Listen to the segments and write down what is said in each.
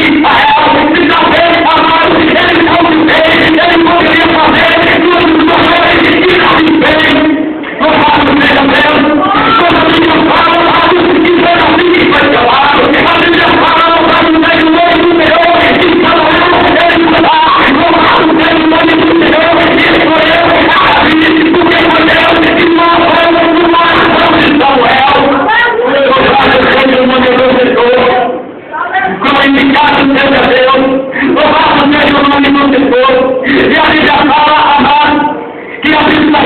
Israel, e talvez, amado, ele não fez, ele poderia fazer tudo que foi e não fez. Louvado seja Deus. Quando a Bíblia fala, amado, que foi assim que foi chamado. A Bíblia fala, louvado seja o nome do Senhor, e Samuel, ele está. Louvado seja o nome do Senhor, e escolheu a Davi, porque foi Deus que morreu no coração de Samuel. Louvado seja o nome do Senhor. Glorificado seja Deus. Louvado seja o nome do Senhor. E a Bíblia fala, amado, que a Bíblia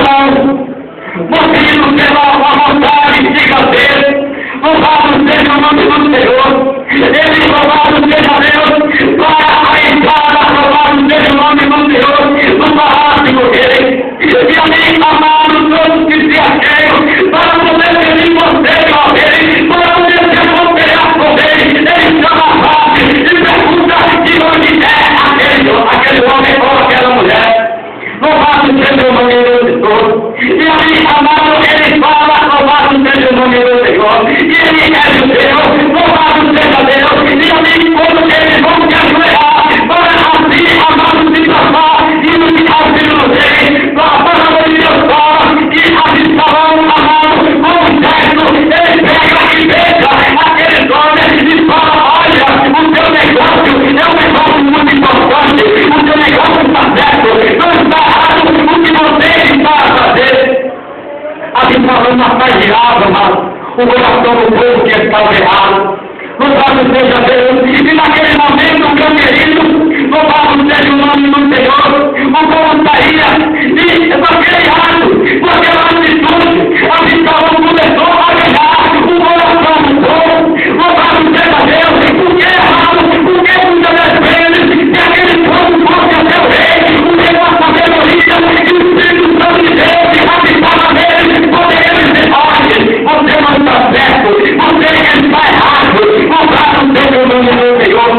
movido pela vontade de fazer, louvado seja o nome do Senhor, ele louvado seja Deus, para a entrada, louvado seja o nome do Senhor, no palácio do rei, e a mim, amado, todos que se acheiam, para poder servir você, ó rei, para poder se acompanhar com ele, ele chama a face e pergunta de onde é aquele homem ou aquela mulher. Louvado seja o nome do Senhor. E ali, amado, ele fala, louvado seja o nome do Senhor. E ele é judeu, louvado seja Deus. E ali, quando eles vão se ajoelhar, para assim, amado, se transformar e unificar o filho do rei, para o Deus fala, e assim falam, amado, com o gesto, ele pega e beija aqueles homens e fala, olha, o teu negócio é um negócio muito importante, o teu negócio está certo, não está errado o que você está a fazer. Assim falando na paz de amado, o coração do povo que estava errado. Louvado seja Deus. E naquele momento, meu querido, louvado seja o nome do Senhor, o povo saía e daquele ato, com aquela atitude, assim falando, começou a ganhar o coração do povo. Louvado seja Deus. Por que errado? Por que muitas vezes, se aquele povo fosse até o rei, o rei da sabedoria e o Espírito Santo de Deus habitava neles, poderia dizer, olha, você não está certo, você está errado, louvado seja o nome do Senhor.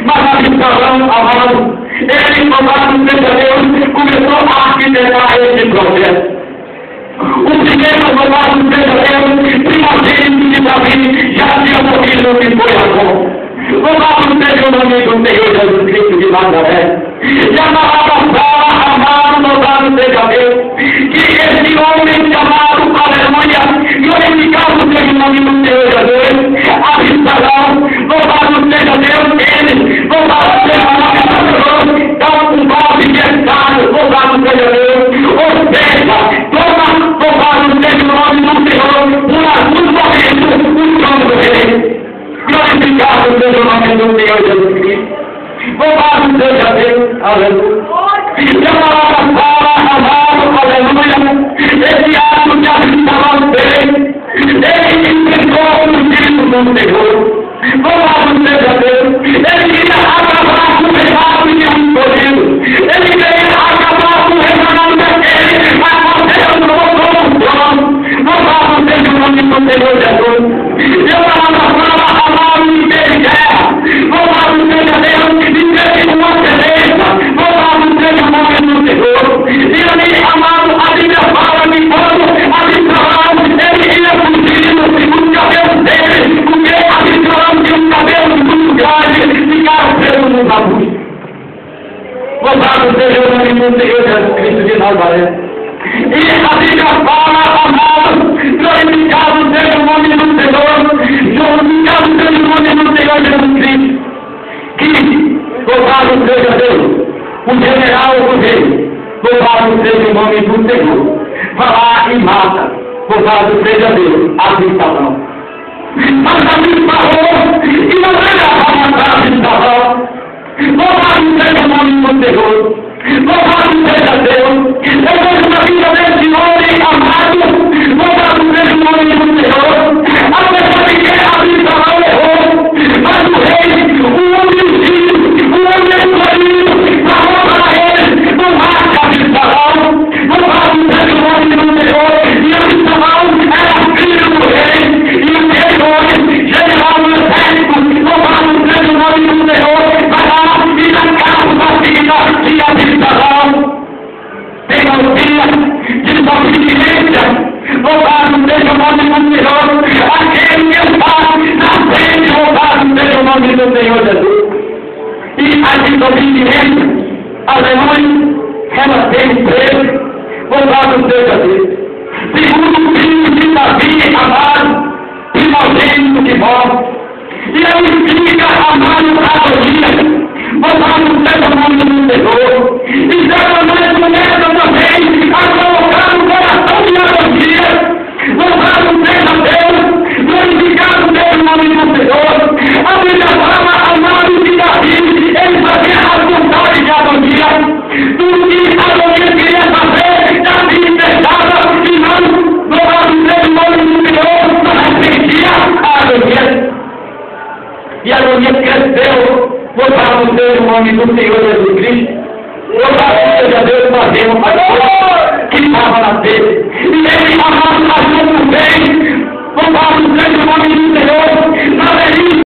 Mas a visão, amado, ele, louvado seja Deus, começou a arquitetar esse processo. O primeiro, louvado seja Deus, primogênito de Davi, já tinha morrido que foi Jacó. Louvado seja o nome do Senhor Jesus Cristo de Nazaré. E a palavra fala, amado, louvado seja Deus, que esse homem chamado, aleluia, glorificado seja o nome do Senhor Jesus, Absalão, louvado seja Deus, ele, louvado seja o nome do Senhor, tão um golpe de estado, louvado seja Deus, ou seja, toma, louvado seja o nome do Senhor, por alguns momentos, o trono do rei. Glorificado seja o nome do Senhor Jesus Cristo. Louvado seja Deus, aleluia. E a palavra fala, amado, aleluia. Esse ato de Absalão fez, ele enfrentou o Espírito do Senhor. Louvado seja Deus. Ele queria acabar com o reinado de um escolhido. Ele queria acabar com o reinado daquele, mas Deus colocou o trono. Louvado seja o nome do Senhor Jesus. E a palavra fala, amado, e fez guerra. Louvado seja Deus, e fez uma excelência. Louvado seja o nome do Senhor. E ali, amado, a Bíblia fala que quando Absalão, ele ia fugindo, os cabelos dele, porque Absalão tinha um cabelo muito grande, ficaram presos no baú. Louvado seja o nome do Senhor Jesus Cristo de Nazaré. E a Bíblia fala, amado, glorificado seja o nome do Senhor, glorificado seja o nome do Senhor Jesus Cristo, que, louvado seja Deus, o general do rei, louvado seja o nome do Senhor, vai lá e mata, louvado seja Deus, Absalão. Mas Davi falou, e não era para matar Absalão, louvado seja o nome do Senhor, louvado seja Deus. Eu vejo na vida desse homem amado, louvado seja o nome do Senhor. Apesar de que Absalão errou, mas o rei, o homem escolhido, falou para ele, não mate Absalão, louvado seja o nome do Senhor. E Absalão era filho do rei, e aquele homem, general do exército, louvado seja o nome do Senhor, vai lá e na casa da vida de Absalão. Teimosia, desobediência, louvado seja o nome do Senhor, aquele que está na frente, louvado seja o nome do Senhor Jesus. a desobediência, aleluia, ela tem preso, louvado seja Deus. Segundo o filho de Davi, amado, primogênito de vós, e ele explica, amado, agonia, louvado seja o nome do Senhor, e Satanás começa também a colocar no coração de agonia, louvado seja Deus, glorificado seja o nome do Senhor. A Bíblia fala, amado de Davi, ele fazia a vontade de agonia, tudo que agonia queria fazer, Davi deixava e não, louvado seja o nome do Senhor, não arrependia a agonia. E a agonia cresceu, louvado seja o nome do Senhor Jesus Cristo. Louvado seja Deus, fazendo a coisa que estava na sede. E ele, amado, achou bem, louvado seja o nome do Senhor, na delícia.